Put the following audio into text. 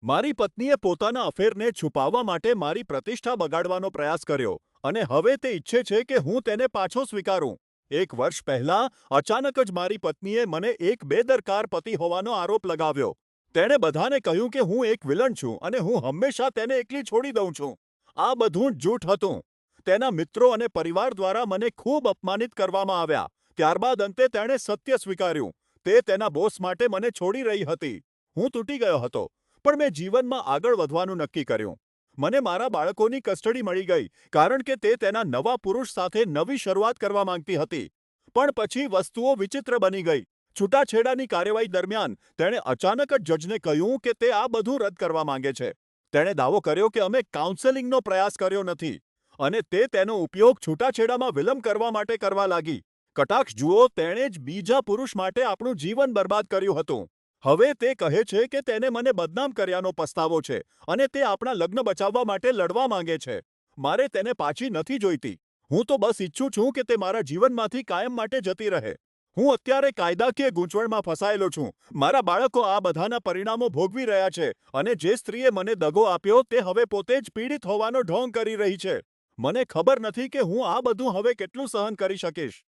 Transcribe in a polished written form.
મારી પત્નીએ પોતાના અફેરને છુપાવવા માટે મારી પ્રતિષ્ઠા બગાડવાનો પ્રયાસ કર્યો અને હવે તે ઈચ્છે છે કે હું તેને પાછો સ્વીકારું. એક વર્ષ પહેલાં અચાનક જ મારી પત્નીએ મને એક બેદરકાર પતિ હોવાનો આરોપ લગાવ્યો. તેણે બધાને કહ્યું કે હું એક વિલન છું અને હું હંમેશા તેને એકલી છોડી દઉં છું. આ બધું જ જૂઠ હતું. તેના મિત્રો અને પરિવાર દ્વારા મને ખૂબ અપમાનિત કરવામાં આવ્યા. ત્યારબાદ અંતે તેણે સત્ય સ્વીકાર્યું. તે તેના બોસ માટે મને છોડી રહી હતી. હું તૂટી ગયો હતો. પણ મેં જીવનમાં આગળ વધવાનું નક્કી કર્યું. મને મારા બાળકોની કસ્ટડી મળી ગઈ કારણ કે તે તેના નવા પુરુષ સાથે નવી શરૂઆત કરવા માંગતી હતી. પણ પછી વસ્તુઓ વિચિત્ર બની ગઈ. છૂટાછેડાની કાર્યવાહી દરમિયાન તેણે અચાનક જ જજને કહ્યું કે તે આ બધું રદ કરવા માંગે છે. તેણે દાવો કર્યો કે અમે કાઉન્સેલિંગનો પ્રયાસ કર્યો નથી અને તે તેનો ઉપયોગ છૂટાછેડામાં વિલંબ કરવા માટે કરવા લાગી. કટાક્ષ જુઓ, તેણે જ બીજા પુરુષ માટે આપણું જીવન બરબાદ કર્યું હતું. હવે તે કહે છે કે તેને મને બદનામ કર્યાનો પસ્તાવો છે અને તે આપણા લગ્ન બચાવવા માટે લડવા માંગે છે. મારે તેને પાછી નથી જોઈતી. હું તો બસ ઈચ્છું છું કે તે મારા જીવનમાંથી કાયમ માટે જતી રહે. હું અત્યારે કાયદાકીય ગૂંચવણમાં ફસાયેલો છું. મારા બાળકો આ બધાના પરિણામો ભોગવી રહ્યા છે અને જે સ્ત્રીએ મને દગો આપ્યો તે હવે પોતે જ પીડિત હોવાનો ઢોંગ કરી રહી છે. મને ખબર નથી કે હું આ બધું હવે કેટલું સહન કરી શકીશ.